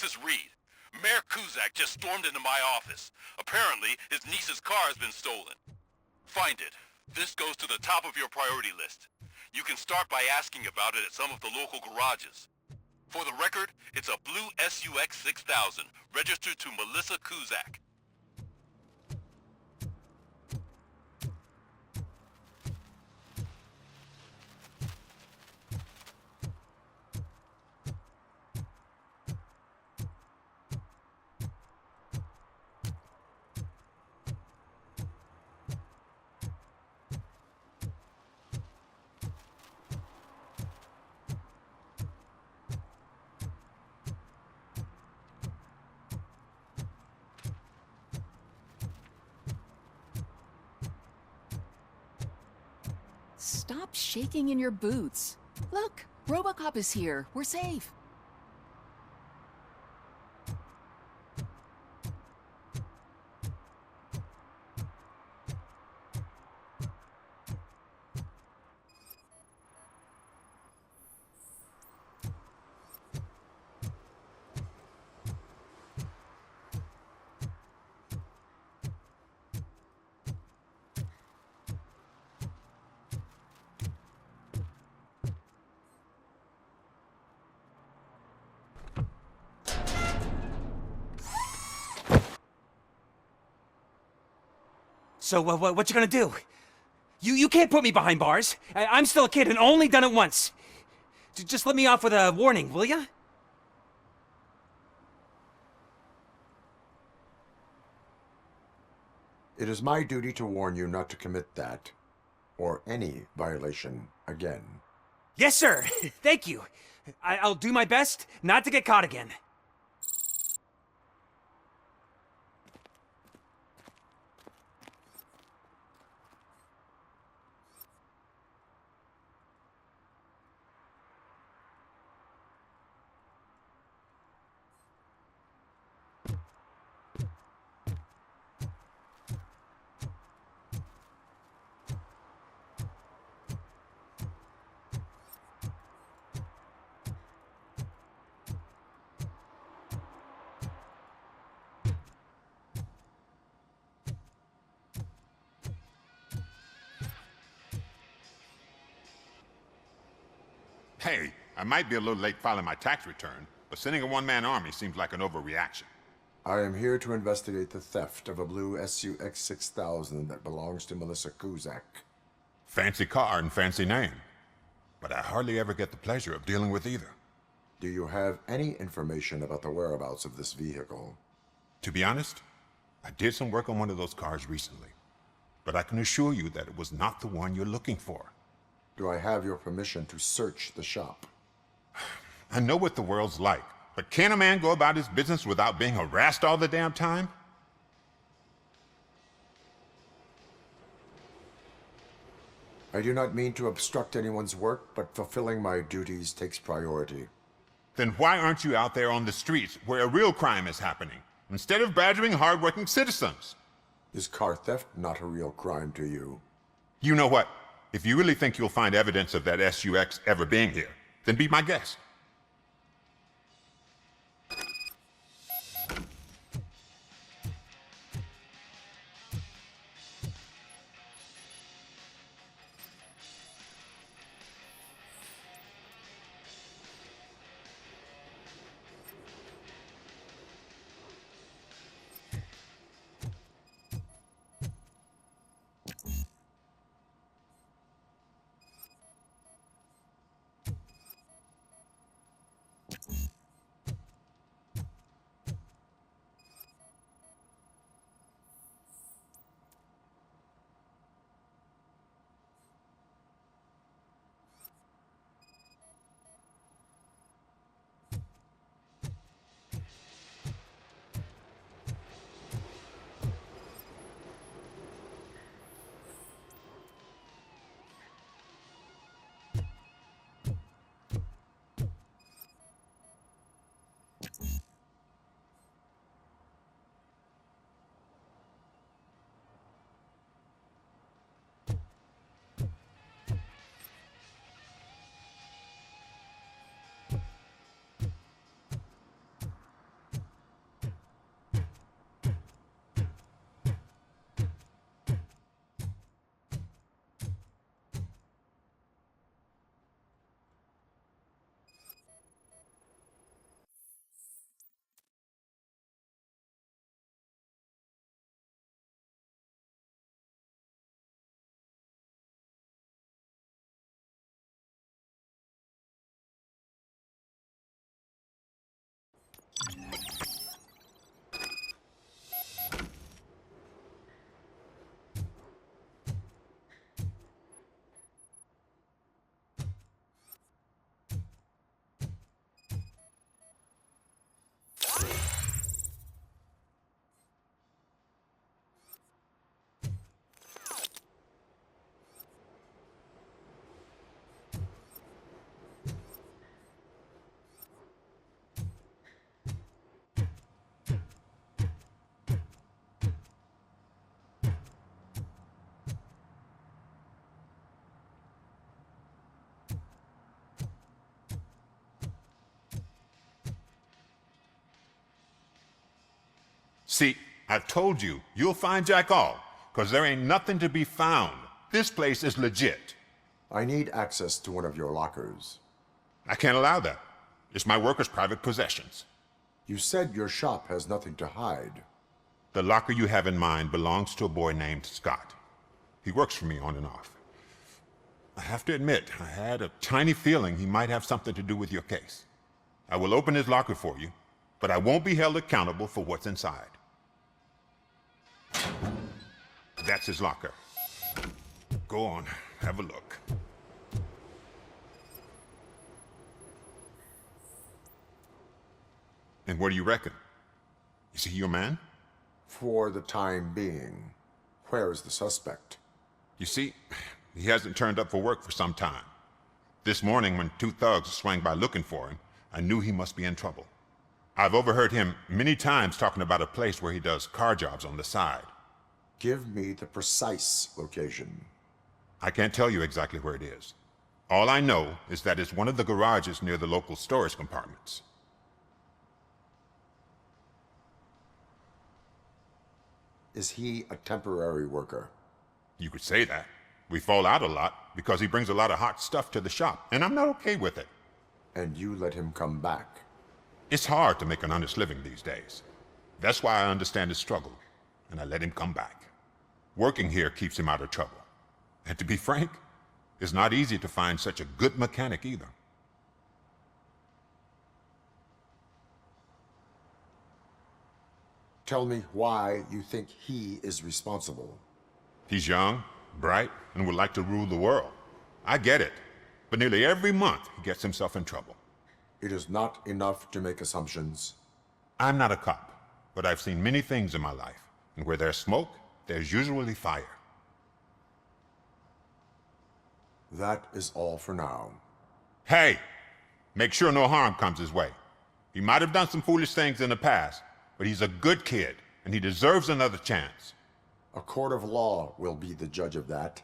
is Reed. Mayor Kuzak just stormed into my office. Apparently, his niece's car has been stolen. Find it. This goes to the top of your priority list. You can start by asking about it at some of the local garages. For the record, it's a blue SUX 6000, registered to Melissa Kuzak. Stop shaking in your boots. Look, Robocop is here. We're safe. So, what you gonna do? You can't put me behind bars. I'm still a kid and only done it once. Just let me off with a warning, will ya? It is my duty to warn you not to commit that, or any violation, again. Yes, sir. Thank you. I'll do my best not to get caught again. Hey, I might be a little late filing my tax return, but sending a one-man army seems like an overreaction. I am here to investigate the theft of a blue SUX 6000 that belongs to Melissa Kuzak. Fancy car and fancy name. But I hardly ever get the pleasure of dealing with either. Do you have any information about the whereabouts of this vehicle? To be honest, I did some work on one of those cars recently. But I can assure you that it was not the one you're looking for. Do I have your permission to search the shop? I know what the world's like, but can a man go about his business without being harassed all the damn time? I do not mean to obstruct anyone's work, but fulfilling my duties takes priority. Then why aren't you out there on the streets where a real crime is happening, instead of badgering hardworking citizens? Is car theft not a real crime to you? You know what? If you really think you'll find evidence of that SUX ever being here, then be my guest. See, I told you, you'll find Jack all, because there ain't nothing to be found. This place is legit. I need access to one of your lockers. I can't allow that. It's my workers' private possessions. You said your shop has nothing to hide. The locker you have in mind belongs to a boy named Scott. He works for me on and off. I have to admit, I had a tiny feeling he might have something to do with your case. I will open his locker for you, but I won't be held accountable for what's inside. That's his locker. Go on, have a look. And what do you reckon? Is he your man? For the time being. Where is the suspect? You see, he hasn't turned up for work for some time. This morning, when two thugs swang by looking for him, I knew he must be in trouble. I've overheard him many times talking about a place where he does car jobs on the side. Give me the precise location. I can't tell you exactly where it is. All I know is that it's one of the garages near the local storage compartments. Is he a temporary worker? You could say that. We fall out a lot because he brings a lot of hot stuff to the shop, and I'm not okay with it. And you let him come back? It's hard to make an honest living these days. That's why I understand his struggle, and I let him come back. Working here keeps him out of trouble. And to be frank, it's not easy to find such a good mechanic either. Tell me why you think he is responsible. He's young, bright, and would like to rule the world. I get it. But nearly every month, he gets himself in trouble. It is not enough to make assumptions. I'm not a cop, but I've seen many things in my life. And where there's smoke, there's usually fire. That is all for now. Hey! Make sure no harm comes his way. He might have done some foolish things in the past, but he's a good kid, and he deserves another chance. A court of law will be the judge of that.